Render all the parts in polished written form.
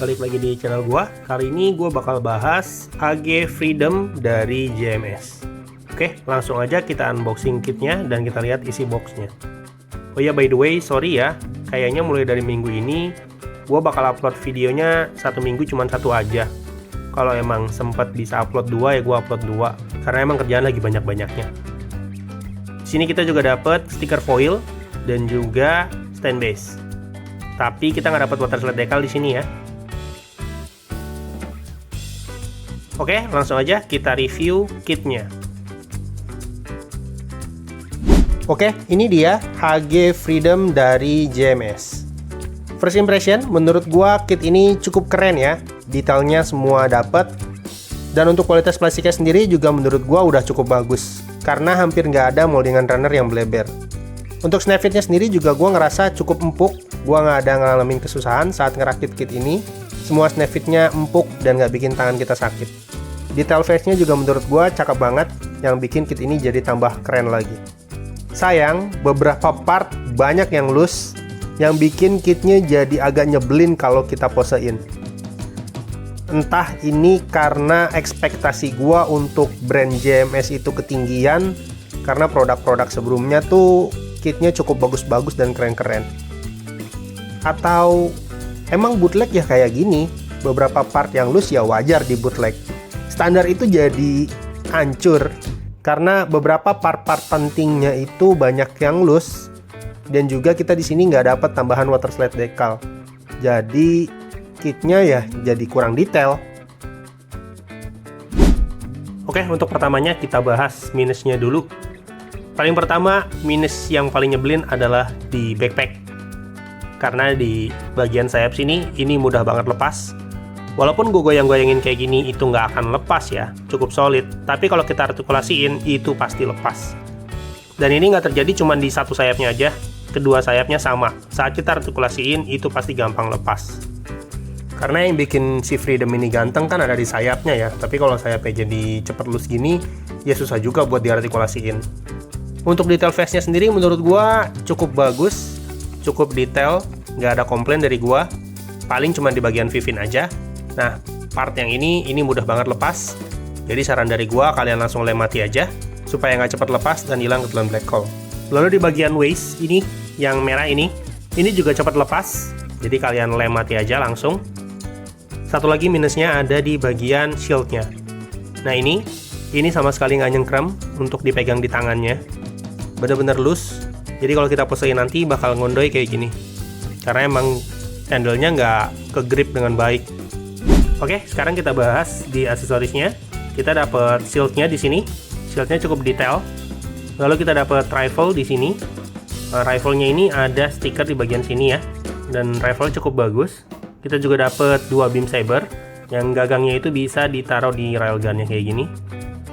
balik lagi di channel gua. Kali ini gua bakal bahas AG Freedom dari JMS. Oke, langsung aja kita unboxing kitnya dan kita lihat isi boxnya. Oh ya, by the way, sorry ya, kayaknya mulai dari minggu ini gua bakal upload videonya satu minggu cuma satu aja. Kalau emang sempat bisa upload dua ya gua upload dua, karena emang kerjaan lagi banyak-banyaknya. Di sini kita juga dapat stiker foil dan juga stand base. Tapi kita nggak dapat water slide decal di sini ya. Oke, langsung aja kita review kitnya. Oke, ini dia AG Freedom dari JMS. First impression, menurut gua kit ini cukup keren ya. Detailnya semua dapat. Dan untuk kualitas plastiknya sendiri juga menurut gua udah cukup bagus. Karena hampir nggak ada moldingan runner yang bleber. Untuk snap fitnya sendiri juga gua ngerasa cukup empuk. Gua nggak ada ngalamin kesusahan saat ngerakit kit ini. Semua snap fitnya empuk dan nggak bikin tangan kita sakit. Detail face-nya juga menurut gua cakep banget, yang bikin kit ini jadi tambah keren lagi. Sayang, beberapa part banyak yang loose, yang bikin kitnya jadi agak nyebelin kalau kita posein. Entah ini karena ekspektasi gua untuk brand JMS itu ketinggian, karena produk-produk sebelumnya tuh kitnya cukup bagus-bagus dan keren-keren. Atau emang bootleg ya kayak gini, beberapa part yang loose ya wajar di bootleg. Standar itu jadi hancur karena beberapa part-part pentingnya itu banyak yang loose, dan juga kita di sini nggak dapat tambahan water slide decal. Jadi kitnya ya jadi kurang detail. Oke, untuk pertamanya kita bahas minusnya dulu. Paling pertama, minus yang paling nyebelin adalah di backpack. Karena di bagian sayap sini, ini mudah banget lepas. Walaupun gue goyang-goyangin kayak gini, itu nggak akan lepas ya, cukup solid. Tapi kalau kita artikulasiin, itu pasti lepas. Dan ini nggak terjadi cuma di satu sayapnya aja, kedua sayapnya sama. Saat kita artikulasiin, itu pasti gampang lepas. Karena yang bikin si Freedom ini ganteng kan ada di sayapnya ya. Tapi kalau sayapnya jadi cepet loose gini, ya susah juga buat diartikulasiin. Untuk detail face-nya sendiri menurut gua cukup bagus, cukup detail, nggak ada komplain dari gua. Paling cuma di bagian vivin aja. Nah, part yang ini mudah banget lepas. Jadi saran dari gua, kalian langsung lem mati aja supaya nggak cepat lepas dan hilang ke dalam black hole. Lalu di bagian waist ini, yang merah ini juga cepat lepas. Jadi kalian lem mati aja langsung. Satu lagi minusnya ada di bagian shieldnya. Nah ini sama sekali nggak nyengkrem untuk dipegang di tangannya. Bener-bener loose. Jadi kalau kita posein nanti bakal ngondoy kayak gini. Karena emang handle-nya nggak ke grip dengan baik. Oke, sekarang kita bahas di aksesorisnya. Kita dapat shield-nya di sini. Shield-nya cukup detail. Lalu kita dapat rifle di sini. Rifle-nya ini ada stiker di bagian sini ya. Dan rifle cukup bagus. Kita juga dapat dua beam saber. Yang gagangnya itu bisa ditaruh di railgun-nya kayak gini.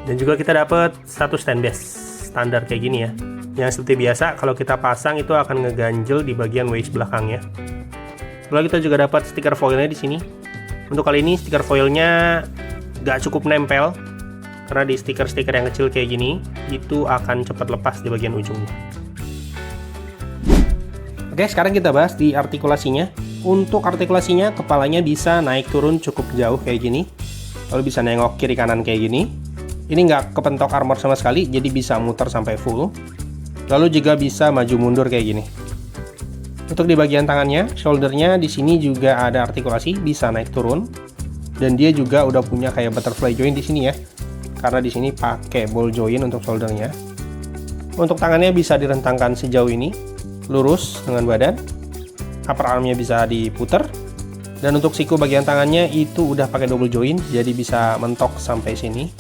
Dan juga kita dapat satu stand base standar kayak gini ya. Yang seperti biasa kalau kita pasang itu akan ngeganjel di bagian waist belakangnya. Lalu kita juga dapat stiker foilnya di sini. Untuk kali ini stiker foilnya nggak cukup nempel, karena di stiker-stiker yang kecil kayak gini itu akan cepat lepas di bagian ujungnya. Oke, sekarang kita bahas di artikulasinya. Untuk artikulasinya, kepalanya bisa naik turun cukup jauh kayak gini, lalu bisa nengok kiri kanan kayak gini. Ini nggak kepentok armor sama sekali, jadi bisa muter sampai full. Lalu juga bisa maju mundur kayak gini. Untuk di bagian tangannya, shouldernya di sini juga ada artikulasi, bisa naik turun. Dan dia juga udah punya kayak butterfly joint di sini ya. Karena di sini pakai ball joint untuk shouldernya. Untuk tangannya bisa direntangkan sejauh ini, lurus dengan badan. Upper armnya bisa diputer. Dan untuk siku bagian tangannya itu udah pakai double joint, jadi bisa mentok sampai sini.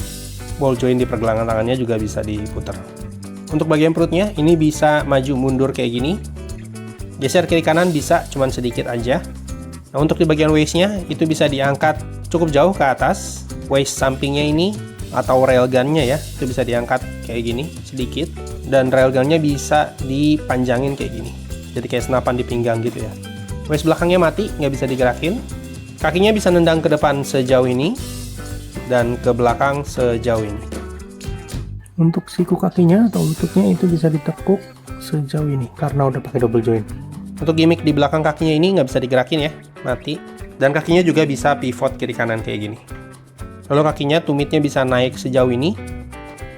Ball joint di pergelangan tangannya juga bisa diputer. Untuk bagian perutnya, ini bisa maju mundur kayak gini. Geser kiri kanan bisa, cuman sedikit aja. Nah, untuk di bagian waist-nya, itu bisa diangkat cukup jauh ke atas. Waist sampingnya ini, atau railgun-nya ya, itu bisa diangkat kayak gini, sedikit. Dan railgun-nya bisa dipanjangin kayak gini. Jadi kayak senapan di pinggang gitu ya. Waist belakangnya mati, nggak bisa digerakin. Kakinya bisa nendang ke depan sejauh ini, dan ke belakang sejauh ini. Untuk siku kakinya atau lututnya itu bisa ditekuk sejauh ini karena udah pakai double joint. Untuk gimmick di belakang kakinya ini nggak bisa digerakin ya, mati. Dan kakinya juga bisa pivot kiri kanan kayak gini. Lalu kakinya tumitnya bisa naik sejauh ini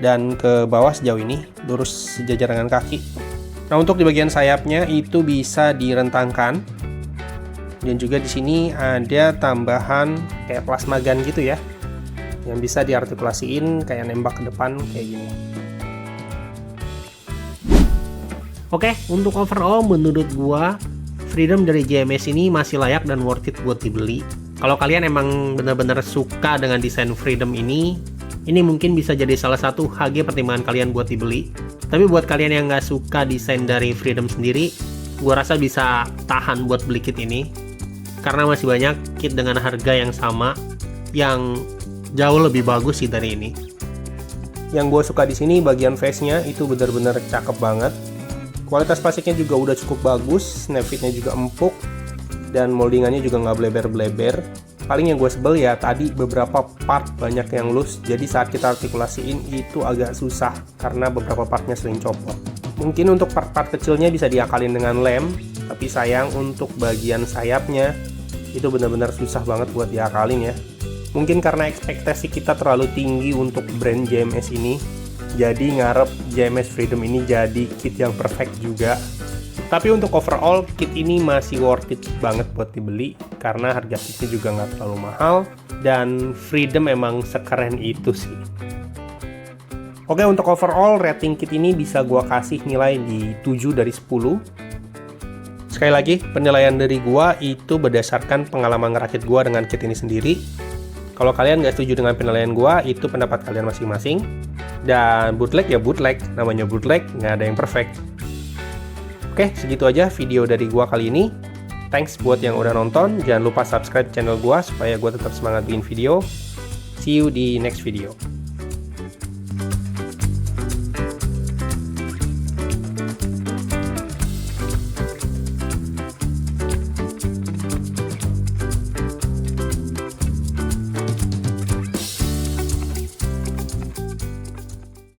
dan ke bawah sejauh ini, lurus sejajar dengan kaki. Nah, untuk di bagian sayapnya itu bisa direntangkan. Dan juga di sini ada tambahan kayak plasma gun gitu ya, yang bisa diartikulasiin kayak nembak ke depan kayak gini. Oke, untuk overall menurut gua Freedom dari JMS ini masih layak dan worth it buat dibeli. Kalau kalian emang benar-benar suka dengan desain Freedom ini mungkin bisa jadi salah satu HG pertimbangan kalian buat dibeli. Tapi buat kalian yang nggak suka desain dari Freedom sendiri, gua rasa bisa tahan buat beli kit ini. Karena masih banyak kit dengan harga yang sama, yang jauh lebih bagus sih dari ini. Yang gue suka di sini bagian face-nya itu benar-benar cakep banget. Kualitas plastiknya juga udah cukup bagus, snap fit-nya juga empuk, dan moldingannya juga nggak bleber-bleber. Paling yang gue sebel ya tadi beberapa part banyak yang loose, jadi saat kita artikulasiin itu agak susah karena beberapa partnya sering copot. Mungkin untuk part-part kecilnya bisa diakalin dengan lem, tapi sayang untuk bagian sayapnya itu benar-benar susah banget buat diakalin ya. Mungkin karena ekspektasi kita terlalu tinggi untuk brand JMS ini, jadi ngarep JMS Freedom ini jadi kit yang perfect juga. Tapi untuk overall, kit ini masih worth it banget buat dibeli karena harga kitnya juga nggak terlalu mahal dan Freedom emang sekeren itu sih. Oke, untuk overall rating kit ini bisa gua kasih nilai di 7 dari 10. Sekali lagi, penilaian dari gua itu berdasarkan pengalaman ngerakit gua dengan kit ini sendiri. Kalau kalian nggak setuju dengan penilaian gua, itu pendapat kalian masing-masing. Dan bootleg ya bootleg, namanya bootleg, nggak ada yang perfect. Oke, segitu aja video dari gua kali ini. Thanks buat yang udah nonton, jangan lupa subscribe channel gua supaya gua tetap semangat bikin video. See you di next video.